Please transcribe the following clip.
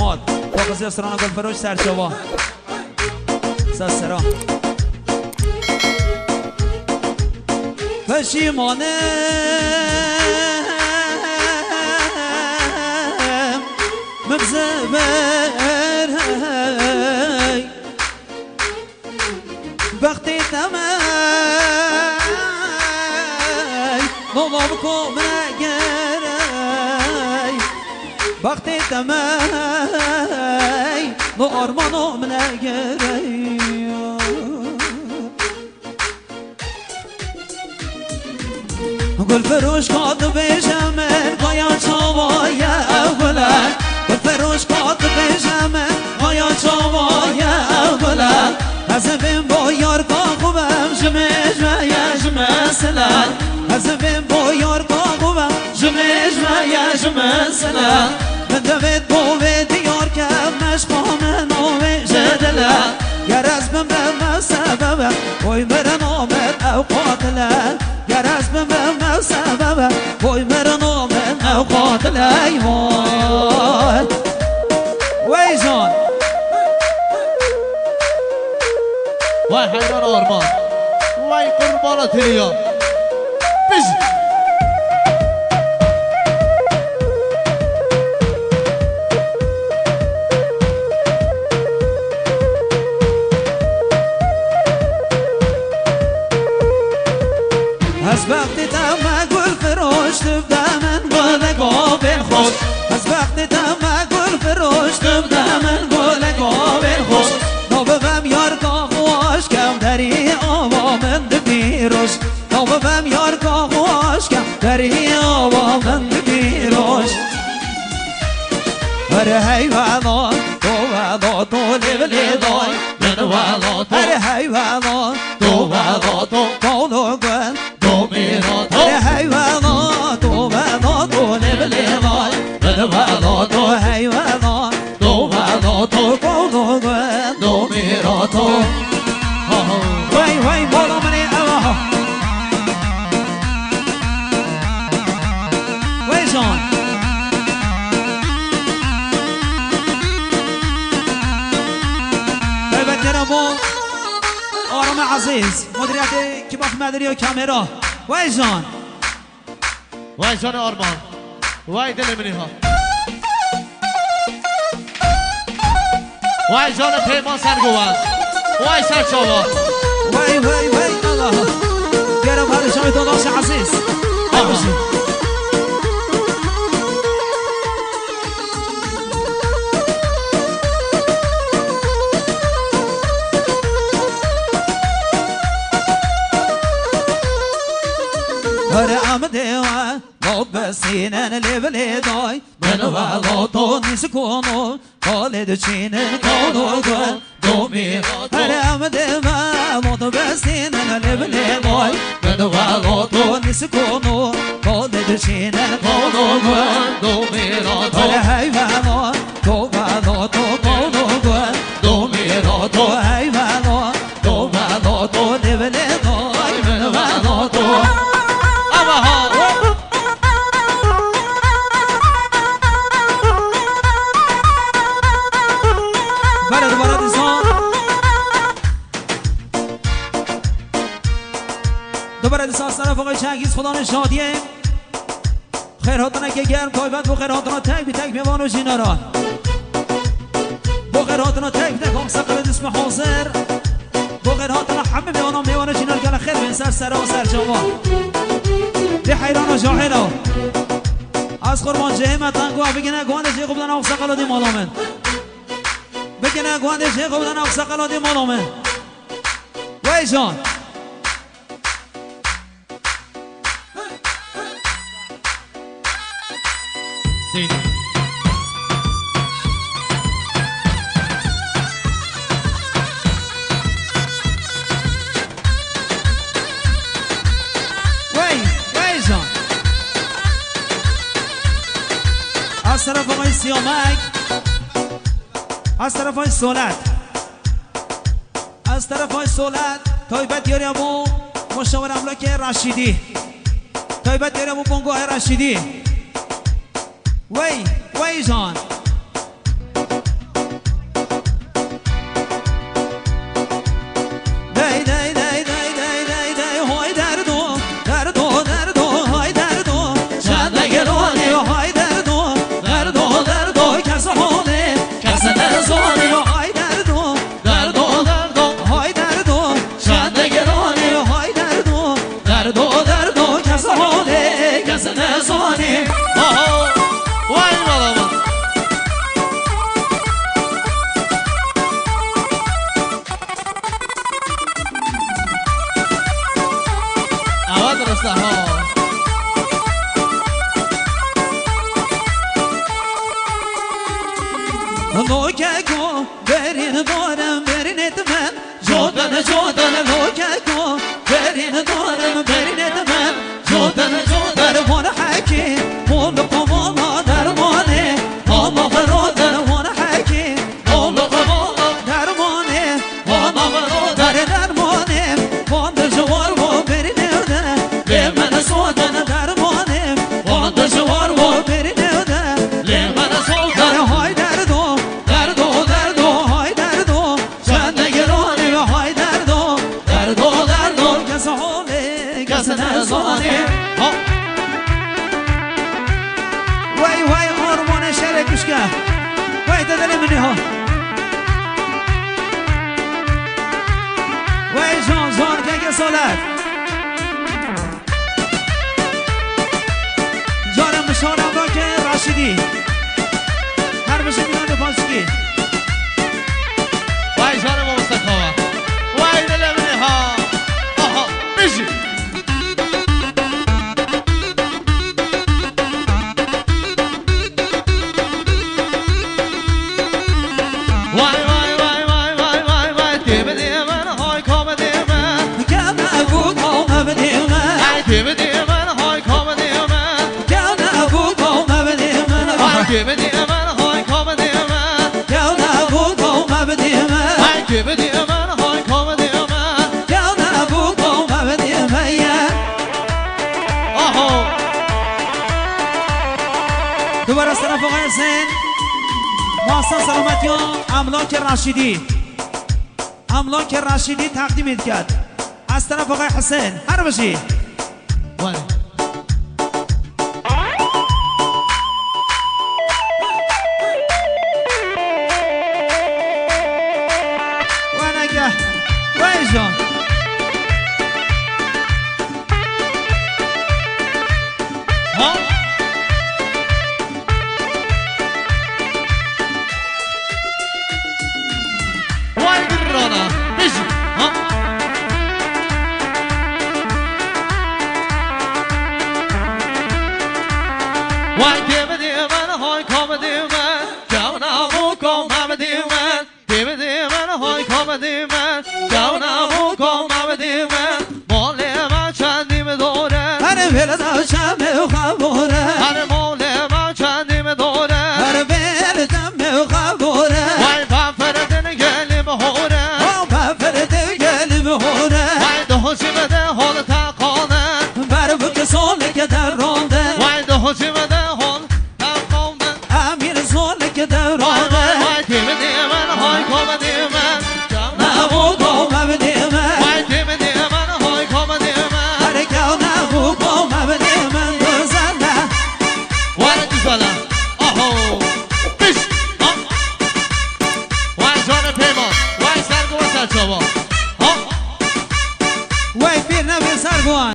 ماد باقی سران گل فروش سرچاوا سرا پشیمانم مبزبر وقتی تمام بابا بکن نگری وقتی تمام با آرمانم نگری گل فروش کاد بجمه قایا چاوای اولا گل فروش کاد بجمه قایا چاوای اولا از بین با یار کا خوبم جمش و یجم سلام از بین با یار کا خوبم جمش و یجم سلام من دوید بوید یار کم مشقام نوی جدلا گر از بین بم سبب وی مرن آمد اوقاتلا گر از بین بم سبب وی مرن آمد اوقاتلا وی جان وای حیران آرمان وای قربان تریا بز از وقتی تم گل فروش دمن گل گابل خوش از وقتی تم گل فروش دمن گل گابل خوش نوبم یار کا خوش کم دری آوامند بیروش نوبم یار کا خوش کم دری آوامند بیروش هر حیوانات تو والا تو لیولی دای من والا تو هر حیوانات تو والا تو کانو گن تو میرا تو هر حیوانات تو والا تو لیولی دای من والا تو تو حیوانات تو والا تو کانو گن تو میرا تو وای وای بالا منی اوه وای جان بایبترمو آرام عزیز مدیریت کباب مدری و کامرا وای جان وای جان آرمان وای دل منی ها وای جان پیمان سرگوان وای سرچاوا وای وای وای الله گرم هر شما داداش عزیز باشید هر عمده و مبسینن لیبلی دای من والا تو نیست کنو خالد چینن کنو گل تو میرا تو هر عمده و مبسینن لیبلی دای من والا تو تو نیست کنو خالد چینن کنو گل تو میرا تو هر حیوانات تو والا تو کنو گل تو میرا تو تو حیوانات تو والا تو لیبلی دای من والا تو بله دوباره دوستان دوباره دوستان از طرف آقای چنگیز خدا نشادیه خیراتونه که گرم تایبت با خیراتونه تک بی تک میوان و جیناران با خیراتونه تک تک هم سقل اسم حاضر با خیراتونه همه میوان و جینار گل خیر بین سر و سر جوان دی حیران و جاهلا از قربان جهمه تنگوه بگینه گوانده جه خوبدن آق سقل دی مالامن بگینه گوانده جه خوبدن آق سقل دی مالامن وی جان وی جان از طرف آقای سیامک از طرف آقای سولت از طرف آقای سولت تایبت یاری امو مشاور املاک رشیدی تایبت یاری امو بانگاه رشیدی وی جان لوکه کو برین دارم برین اتمن جودن جودن لوکه کو برین دارم برین اتمن جودن جودن وان حکی مول قوانا درمانه آلا برادر وان حکی آلا قوانا درمانه آلا برادر درمانه وان دجوار و برین اتمن لیمن سودن درمانه وان دجوار و برین اتمن لیمن سودن های دردو دردو دردو های دردو چند نگرانی های دردو دردو دردو کس حاله کس نزانه وای وای آرمان شرکش که وای دادل منی ها وای جان جان که سالت جانم مشارم با که راشدی هر بشه میان پاسکی وای جانم مستقاما وای دل منی ها آها بشی وای وای وای وای وای وای وای دیو دیو من های کام دیو من کم ابو قوم بدی من ای دیو دیو من های کام دیو من کم ابو قوم بدی من ای دیو دیو من های کام دیو من کم ابو قوم بدی من ای دیو دیو من های کام دیو من کم ابو قوم بدی من آها دوباره از طرف آقای حسین محسن سلامتیان املاک رشیدی املاک رشیدی تقدیم کرد از طرف آقای حسین هر بشی وای و نگه وای جان ها وای گرانا بشی ها وای دیو دیو من های کام دیو من جانا مو کام دیو من دیو دیو من های کام دیو من جانا مو کام دیو من مال من چندیم دوره هر ولد شم خبره هر مال من چندیم دوره هر ولد شم خبره وای پفردن گلی بهوره او بفرد گل بهوره وای دهوشی بده حال تقانه بر بک سال که در رانده وای دهوشی بده حال تقانه امیر سال که در وای رانده وای وای دیو دیو من های کام دیو من نبو قوم بدی من وای دیو دیو من های کام دیو من هر که نبو قوم بدی من بزنه وای دیزالم آهو بیش وای جان پیمان وای سرگو و سرچاوا وای پیر نبی سرگوان